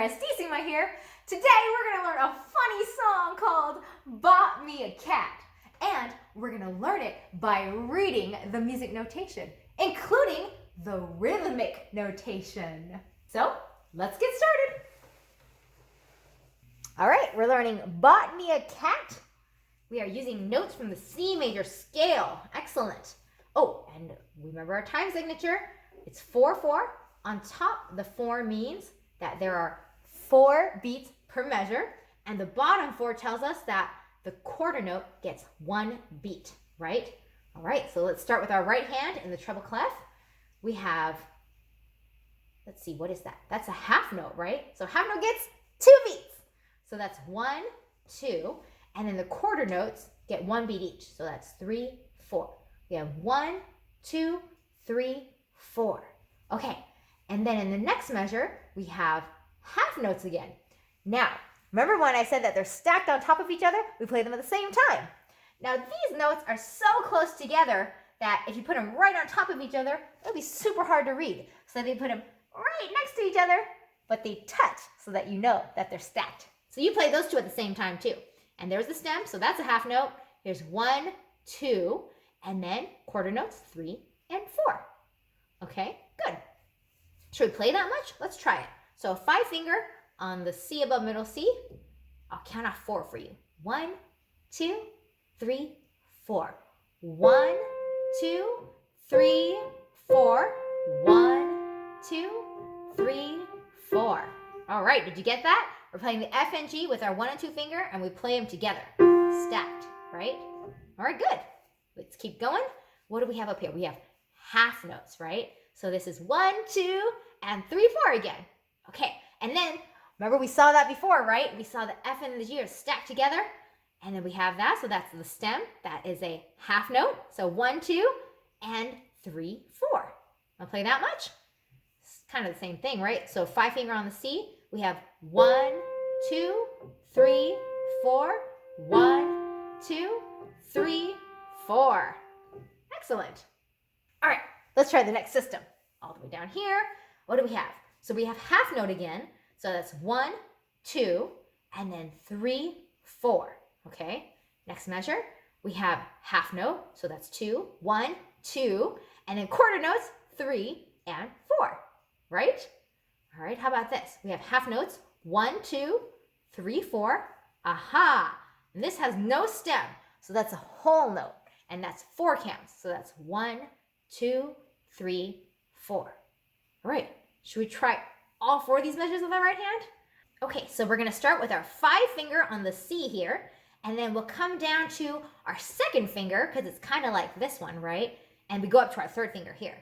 Prestissima here. Today we're going to learn a funny song called Bought Me a Cat. And we're going to learn it by reading the music notation, including the rhythmic notation. So let's get started. All right, we're learning Bought Me a Cat. We are using notes from the C major scale. Excellent. Oh, and remember our time signature. It's 4/4. On top, the 4 means that there are 4 beats per measure, and the bottom 4 tells us that the quarter note gets 1 beat, right? All right, so let's start with our right hand in the treble clef. We have, let's see, what is that? That's a half note, right? So half note gets 2 beats. So that's 1, 2, and then the quarter notes get 1 beat each. So that's 3, 4. We have 1, 2, 3, 4. Okay, and then in the next measure, we have half notes again. Now, remember when I said that they're stacked on top of each other? We play them at the same time. Now, these notes are so close together that if you put them right on top of each other, it'll be super hard to read. So they put them right next to each other, but they touch so that you know that they're stacked. So you play those two at the same time too. And there's the stem, so that's a half note. Here's 1, 2, and then quarter notes, 3 and 4. Okay, good. Should we play that much? Let's try it. So 5 finger on the C above middle C. I'll count off 4 for you. 1, 2, 3, 4. 1, 2, 3, 4. 1, 2, 3, 4. All right, did you get that? We're playing the F and G with our 1 and 2 finger, and we play them together, stacked, right? All right, good. Let's keep going. What do we have up here? We have half notes, right? So this is 1, 2, and 3, 4 again. Okay, and then, remember we saw that before, right? We saw the F and the G are stacked together, and then we have that, so that's the stem. That is a half note. So 1, 2, and 3, 4. I'll play that much? It's kind of the same thing, right? So 5 finger on the C, we have 1, 2, 3, 4. 1, 2, 3, 4. Excellent. All right, let's try the next system. All the way down here, what do we have? So we have half note again. So that's 1, 2, and then 3, 4. Okay, next measure, we have half note. So that's 2, 1, 2, and then quarter notes, 3 and 4, right? All right, how about this? We have half notes, 1, 2, 3, 4. Aha, and this has no stem. So that's a whole note, and that's 4 counts. So that's 1, 2, 3, 4. All right, should we try all 4 of these measures with our right hand? Okay, so we're gonna start with our 5 finger on the C here, and then we'll come down to our second finger, because it's kind of like this one, right? And we go up to our third finger here.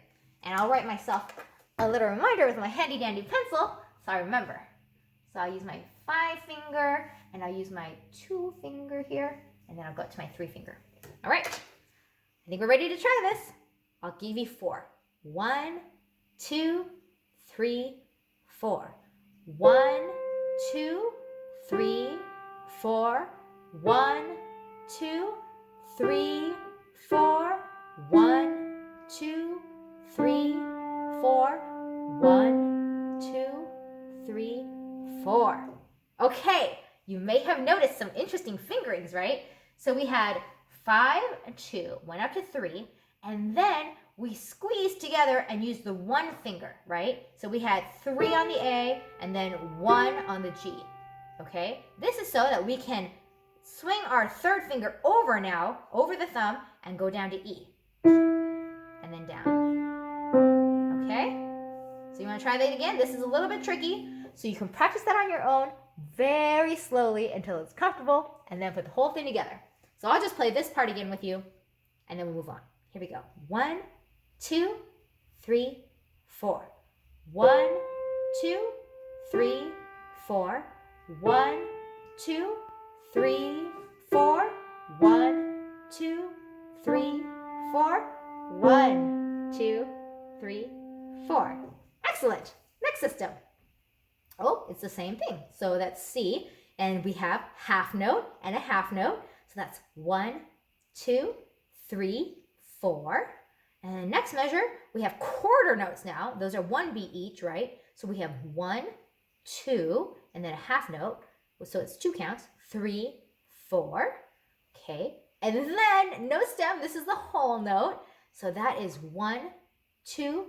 And I'll write myself a little reminder with my handy dandy pencil, so I remember. So I'll use my 5 finger, and I'll use my 2 finger here, and then I'll go up to my 3 finger. All right, I think we're ready to try this. I'll give you 4. 1, 2, 3, 4. 1, 2, 3, 4. 1, 2, 3, 4. 1, 2, 3, 4. 1, 2, 3, 4. Okay, you may have noticed some interesting fingerings, right? So we had 5 and 2, went up to 3, and then we squeezed together and used the 1 finger, right? So we had 3 on the A and then 1 on the G, okay? This is so that we can swing our third finger over now, over the thumb, and go down to E, and then down, okay? So you wanna try that again? This is a little bit tricky, so you can practice that on your own very slowly until it's comfortable, and then put the whole thing together. So I'll just play this part again with you, and then we'll move on. Here we go. 1, 2, 3, 4. 1, 2, 3, 4. 1, 2, 3, 4. 1, 2, 3, 4. 1, 2, 3, 4. Excellent. Next system. Oh, it's the same thing. So that's C, and we have half note and a half note. So that's 1, 2, 3, 4. And the next measure, we have quarter notes now. Those are 1 beat each, right? So we have 1, 2, and then a half note. So it's 2 counts, 3, 4. Okay, and then no stem, this is the whole note. So that is 1, 2,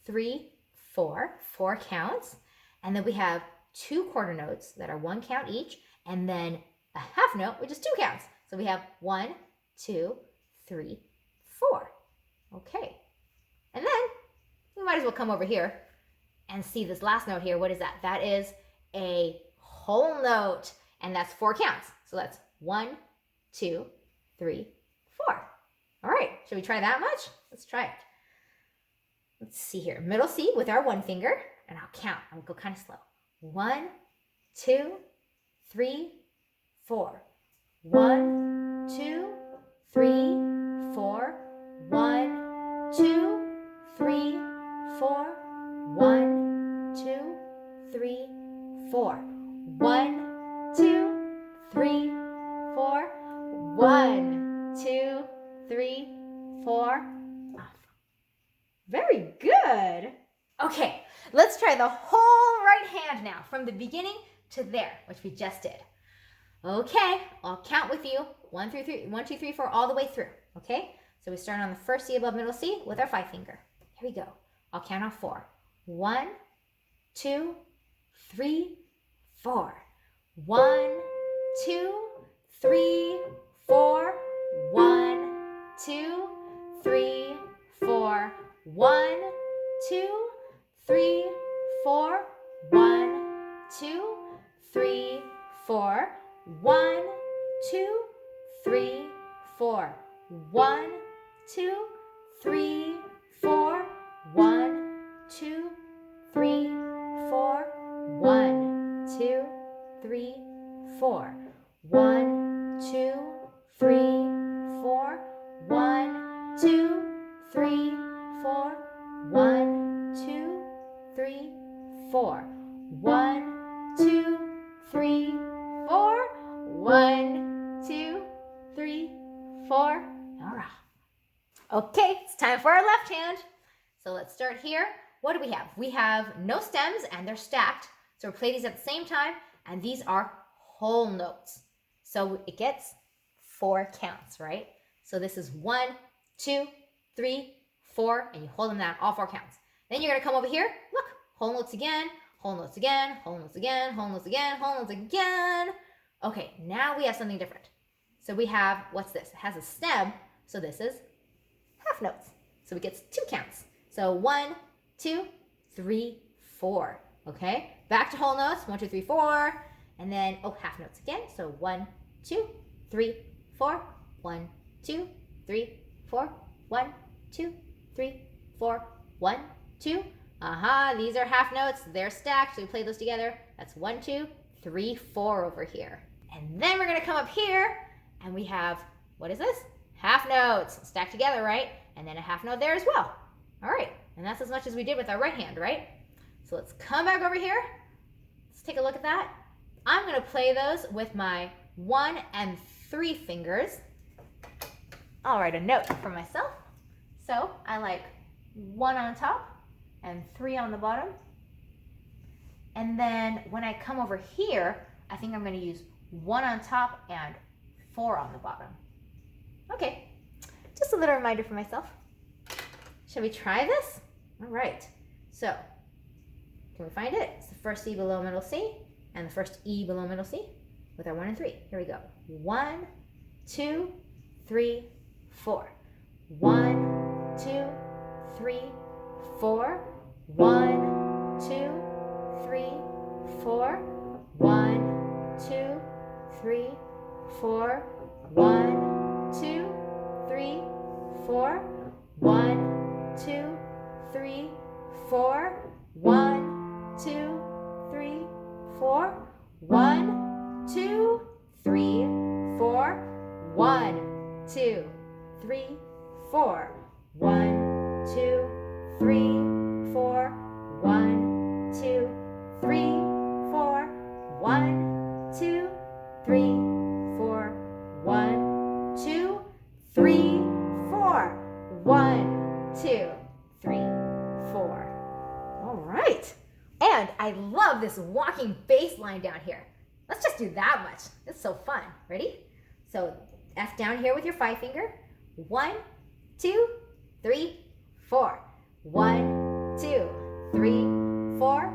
3, 4, 4 counts. And then we have 2 quarter notes that are 1 count each, and then a half note, which is 2 counts. So we have 1, 2, 3, 4. Okay, and then we might as well come over here and see this last note here. What is that? That is a whole note, and that's 4 counts. So that's 1, 2, 3, 4. All right, should we try that much? Let's try it. Let's see here. Middle C with our 1 finger, and I'll count. I'll go kind of slow. 1, 2, 3, 4. 1, 2, 3, 4. 1, 2, 3, 4. 1, 2, 3, 4. 1, 2, 3, 4. 1, 2, 3, 4. Very good. Okay, let's try the whole right hand now from the beginning to there, which we just did. Okay, I'll count with you. 1, 2, 3, 4, all the way through. Okay, so we start on the first C above middle C with our 5 finger. Here we go. I'll count off 4. 1, 2, 3, 4. 1, 2, 3, 4. 1, 2, 3, 4. 1, 2, 3, 4. 1, 2, 3, 4. 1, 2, 3, 4. 1, 2, 3, 4. 1, 2, 3, 4. 1, 2, 3, 4. 1, 2, 3, 4. 1, 2, 3, 4. 1, 2, 3, 4. 1, 2, 3, 4. 1, 2, 3, 4. All right. Okay, it's time for our left hand. So let's start here. What do we have? We have no stems and they're stacked. So we'll play these at the same time, and these are whole notes. So it gets 4 counts, right? So this is 1, 2, 3, 4, and you hold them down, all 4 counts. Then you're gonna come over here, look, whole notes again, whole notes again, whole notes again, whole notes again, whole notes again. Okay, now we have something different. So we have, what's this? It has a stem, so this is half notes. So it gets 2 counts. So 1, 2, 3, 4. Okay, back to whole notes, 1, 2, 3, 4. And then, oh, half notes again. So 1, 2, 3, 4. 1, 2, 3, 4. 1, 2, 3, 4. 1, 2. These are half notes. They're stacked. So we play those together. That's 1, 2, 3, 4 over here. And then we're going to come up here and we have, what is this? Half notes stacked together, right? And then a half note there as well. All right. And that's as much as we did with our right hand, right? So let's come back over here. Let's take a look at that. I'm going to play those with my 1 and 3 fingers. I'll write a note for myself. So I like 1 on top and 3 on the bottom. And then when I come over here, I think I'm going to use 1 on top and 4 on the bottom. Okay, just a little reminder for myself. Shall we try this? All right, so can we find it? It's the first C below middle C and the first E below middle C with our 1 and 3. Here we go. 1, 2, 3, 4. 1, 2, 3, 4. 1, 2, 3, 4. 1, 2, 3, 4. 1, 2, 3, 4. 1, 2, 3, 4. 1, 2, 3, 4. 1, 2, 3, 4. 1, 2, 3, 4. 1, 2, 3, 4. 1, 2, 3, 4. 1, 2, 3, 4. 1, 2, 3, 4. 1, 2, 3, 4. All right. And I love this walking bass line down here. Let's just do that much. It's so fun. Ready? So F down here with your 5 finger. 1, 2, 3, 4. 1, 2, 3, 4.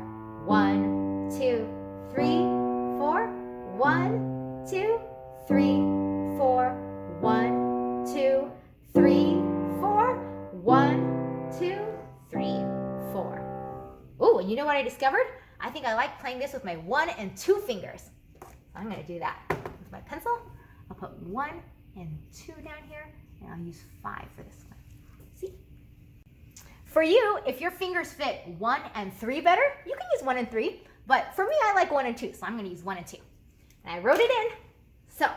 1, 2, 3, 4. 1, 2, 3, 4. 1, 2, 3, 4. 1, 2, 3, 4. Oh, and you know what I discovered? I think I like playing this with my 1 and 2 fingers. So I'm going to do that with my pencil. I'll put 1 and 2 down here, and I'll use 5 for this one. See? For you, if your fingers fit 1 and 3 better, you can use 1 and 3. But for me, I like 1 and 2, so I'm going to use 1 and 2. And I wrote it in. So,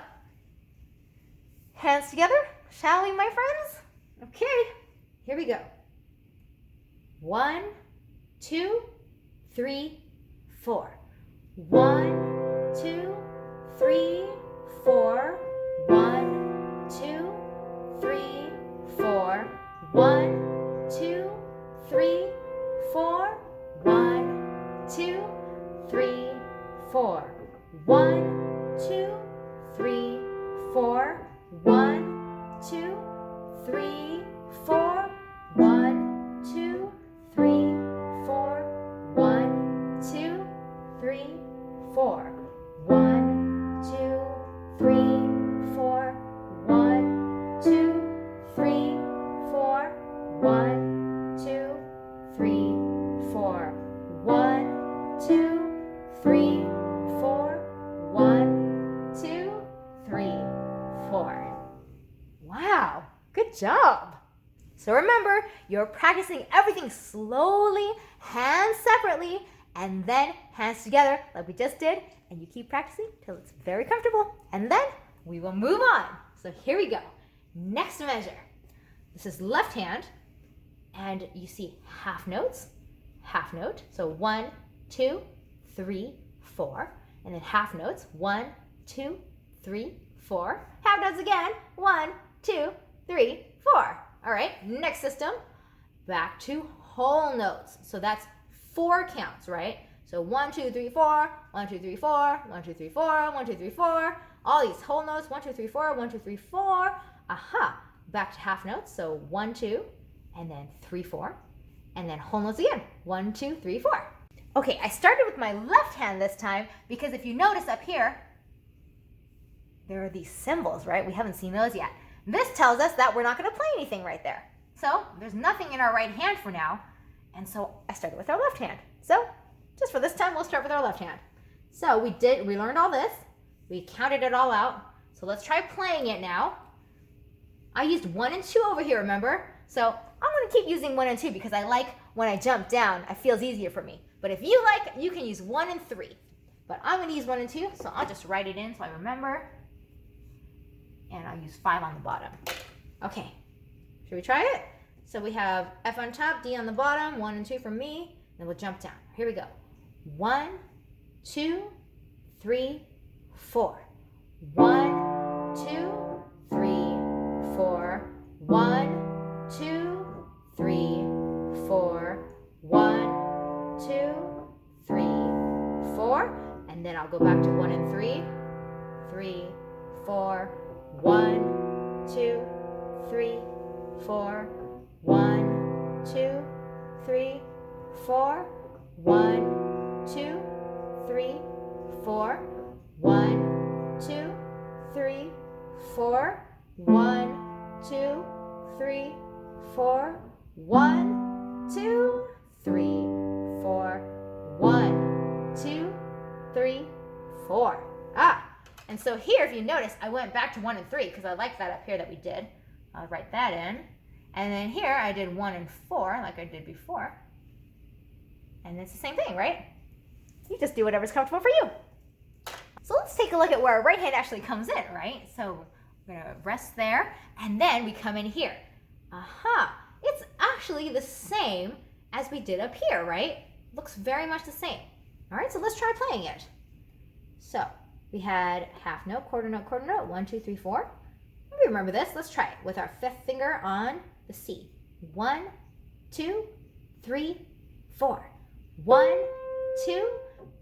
hands together, shall we, my friends? Okay, here we go. 1, 2, 3, 4. 1, 2, 3, 4. 1, 2, 3, 4. 1, 2, 3, 4. 1, 2, 3, 4. 1, 2, 3, 4. 1, 2, 3, 4. 1, 2, 3, 4. 1, 2, 3, 4. 1, 2, 3, 4. 1, 2, 3, 4. 1, 2, 3, 4. 1, 2, 3, 4. 1, 2, 3, 4. Wow, good job. So remember, you're practicing everything slowly, hands separately, and then hands together like we just did, and you keep practicing till it's very comfortable, and then we will move on. So here we go. Next measure. This is left hand, and you see half notes, half note. So 1, 2, 3, 4, and then half notes. 1, 2, 3, 4. Half notes again. 1, 2, 3, 4. All right, next system, back to whole notes. So that's 4 counts, right? So 1, 2, 3, 4, 1, 2, 3, 4, 1, 2, 3, 4, 1, 2, 3, 4. All these whole notes, 1, 2, 3, 4, 1, 2, 3, 4. Aha, back to half notes. So 1, 2, and then 3, 4, and then whole notes again. 1, 2, 3, 4. Okay, I started with my left hand this time because if you notice up here, there are these symbols, right? We haven't seen those yet. This tells us that we're not going to play anything right there. So there's nothing in our right hand for now. And so I started with our left hand. So just for this time, we'll start with our left hand. So we learned all this. We counted it all out. So let's try playing it now. I used 1 and 2 over here, remember? So I'm going to keep using 1 and 2 because I like when I jump down, it feels easier for me. But if you like, you can use 1 and 3. But I'm going to use 1 and 2, so I'll just write it in so I remember. And I'll use 5 on the bottom. Okay, should we try it? So we have F on top, D on the bottom, 1 and 2 from me, then we'll jump down. Here we go. 1, 2, 3, 4. 1, 2, 3, 4. 1, 2, 3, 4. 1, 2, 3, 4. And then I'll go back to 1 and 3. 3, 4. 1, 2, 3, 4. 1, 2, 3, 4. 1, 2, 3, 4. 1, 2, 3, 4. 1, 2, 3, 4. 1, 2, 3, 4. 1, 2, 3, 4. And so here, if you notice, I went back to 1 and 3 because I like that up here that we did. I'll write that in. And then here I did 1 and 4 like I did before. And it's the same thing, right? You just do whatever's comfortable for you. So let's take a look at where our right hand actually comes in, right? So we're going to rest there, and then we come in here. Aha! It's actually the same as we did up here, right? Looks very much the same. All right, so let's try playing it. So we had half note, quarter note, 1, 2, 3, 4. Maybe remember this. Let's try it with our 5th finger on the C. 1, 2, 3, 4. 1, 2,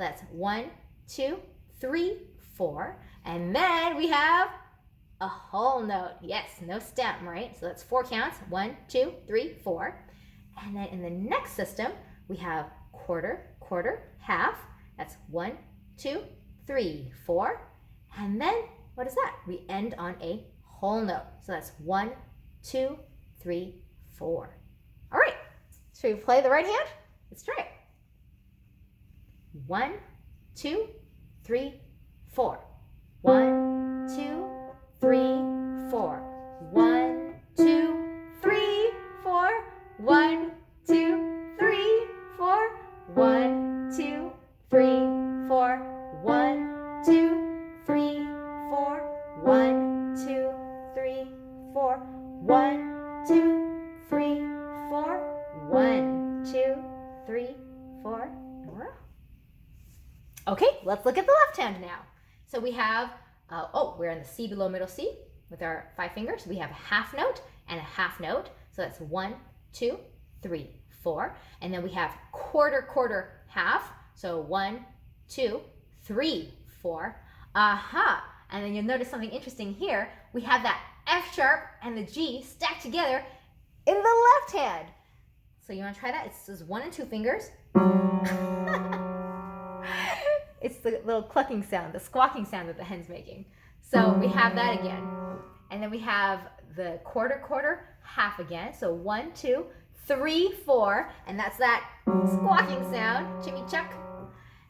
that's 1, 2, 3, 4. And then we have a whole note. Yes, no stem, right? So that's 4 counts. 1, 2, 3, 4. And then in the next system, we have quarter, quarter, half. That's 1, 2, 3, 4. And then what is that? We end on a whole note. So that's 1, 2, 3, 4. All right. Should we play the right hand? Let's try it. 1, 2, 3, 4. 1, 2, 3, 4. 1, 2, 3, 4. 1, 2, 3, 4. 1, 2, 3, 4. 1, 2, 3, 4. 1, 2, 3, 4. 1, 2, 3, 4. 1, 2, 3, 4. Okay, let's look at the left hand now. So we have, we're in the C below middle C with our 5 fingers. We have a half note and a half note. So that's 1, 2, 3, 4. And then we have quarter, quarter, half. So 1, 2, 3, 4. Aha! And then you'll notice something interesting here. We have that F sharp and the G stacked together in the left hand. So you want to try that? It's just 1 and 2 fingers. It's the little clucking sound, the squawking sound that the hen's making. So we have that again. And then we have the quarter, quarter, half again. So 1, 2, 3, 4. And that's that squawking sound, Jimmy Chuck.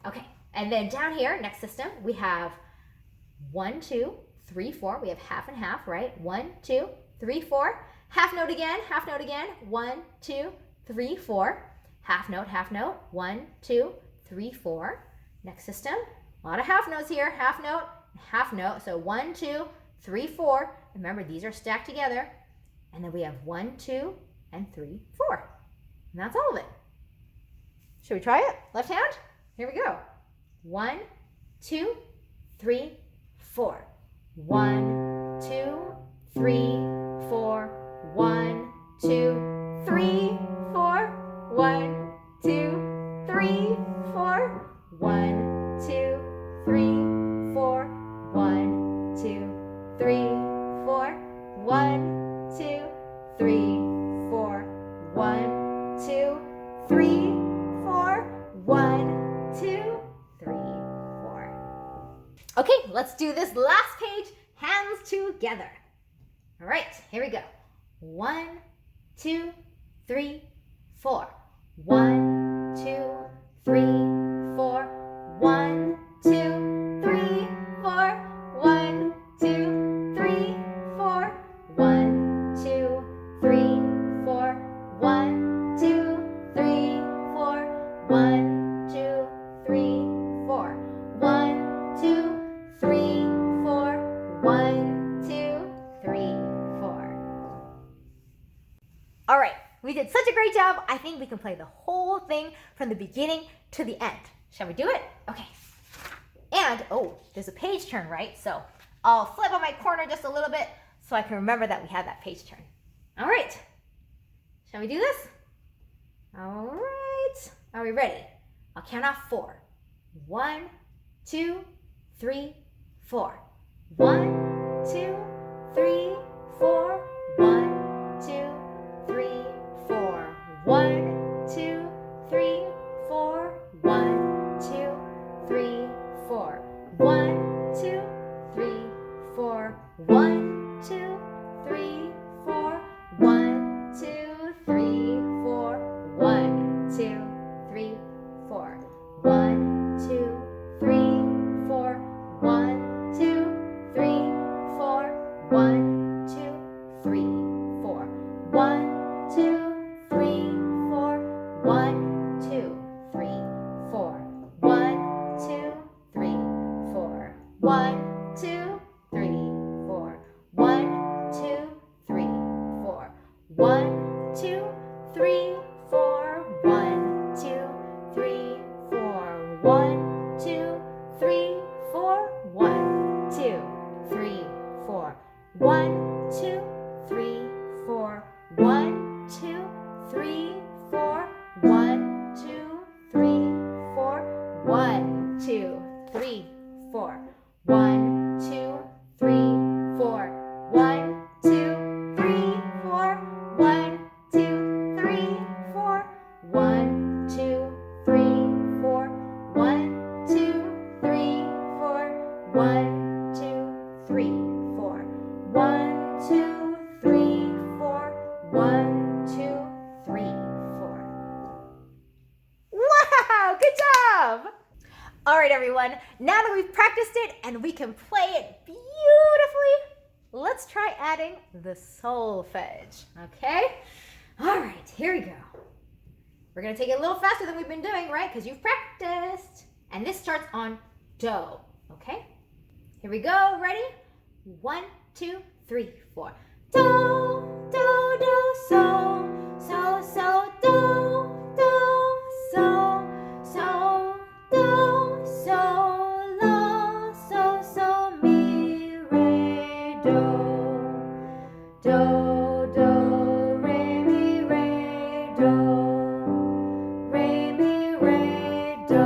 Okay, and then down here, next system, we have 1, 2, 3, 4. We have half and half, right? 1, 2, 3, 4. Half note again, half note again. 1, 2, 3, 4. Half note, 1, 2, 3, 4. Next system, a lot of half notes here, half note. So 1, 2, 3, 4. Remember, these are stacked together. And then we have 1, 2, and 3, 4. And that's all of it. Should we try it? Left hand? Here we go. 1, 2, 3, 4. 1, 2, 3, 4. 1, 2, 3, 4. 1, 2, 3, 4. 1, 2, 3, 4. 1, 2, 3, 4. 1, 2, 3, 4. 1, 2, 3, 4. 1, 2, 3, 4. Okay, let's do this last page, hands together. All right, here we go. 1, 2, 3, 4. 1, 2, 3, 4. 1, 2, 3, 4. 1, 2, 3, 4. 1, 2, 3, 4. 1, 2, 3, 4. 1, 2, 3, 4. 1, 2, 3, 4. 1, 2, 3, 4. All right, we did such a great job. I think we can play the whole thing from the beginning to the end. Shall we do it? Okay. And, there's a page turn, right? So I'll flip on my corner just a little bit so I can remember that we have that page turn. All right. Shall we do this? All right. Are we ready? I'll count off 4. 1, 2, 3, 4. 1, 2, 3, 4. 1, 2, 3, 4. 1, 2, 3, 4. 1, 2, 3, 4. 1, 2, 3, 4. 1, 2, 3, 4. 1, 2, 3, 4. 1, 2, 3, 4. 1, 2, 3, 4. 1, 2, 3, 4. 1, 2, 3, 4. 1, 2, 3, 4. 1, 2, 3, 4. 1, 2, 3, 4. 1, 2, 3, 4. 1, 2, 3, 4. 1, 2, 3, 4. 1, 2, 3, 4. 1, 2, 3, 4. 1, 2, 3, 4. 1, 2, 3, 4. 1, 2, 3, 4. Wow, good job! All right, everyone, now that we've practiced it and we can play it beautifully, let's try adding the solfege, okay? All right, here we go. We're gonna take it a little faster than we've been doing, right? Because you've practiced. And this starts on do, okay? Here we go, ready? 1, 2, 3, 4. Do, do, do, so, so, so, do, do, so, so, do, so, la, so, so, mi, re, do, do, do, re, mi, re, do, re, mi, re, do.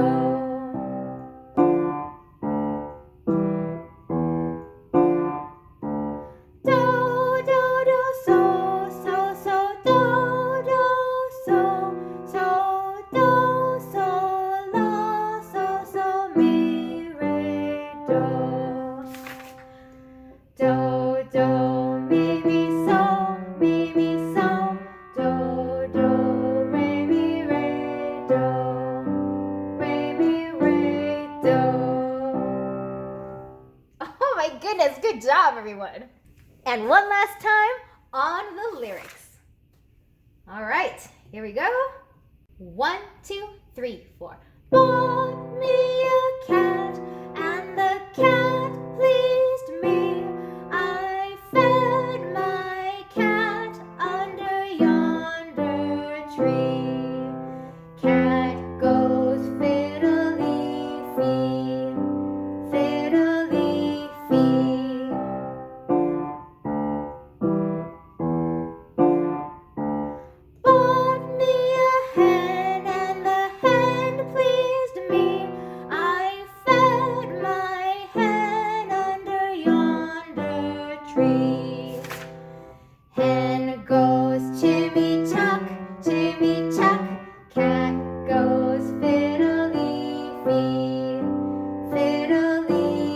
Oh my goodness, good job everyone. And one last time on the lyrics. All right, here we go. 1, 2, 3, 4. Bought me a cat and the cat pleased me. I fed my cat under yonder tree. Cat goes fiddly-fee, fiddly-fee. Bought me a hen and the hen pleased me. I fed my hen under yonder tree. Hen goes chimmy-chuck, chimmy-chuck. Cat goes fiddly-fee, fiddly-fee.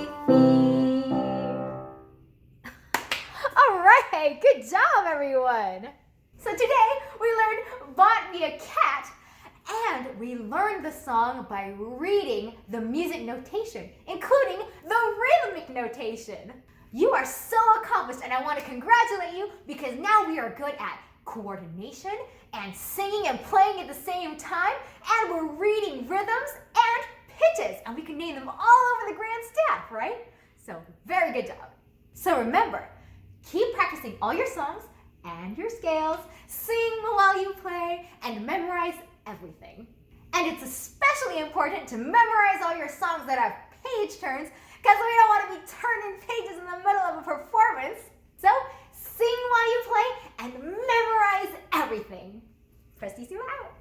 All right, good job, everyone. So today we learned Bought Me a Cat, and we learned the song by reading the music notation, including the rhythmic notation. You are so accomplished, and I want to congratulate you because now we are good at coordination and singing and playing at the same time, and we're reading rhythms and pitches, and we can name them all over the grand staff, right? So very good job. So remember, keep practicing all your songs and your scales, sing while you play, and memorize everything. And it's especially important to memorize all your songs that have page turns, because we don't want to be turning pages in the middle of a performance. So sing while you play and memorize everything. Prestissima out.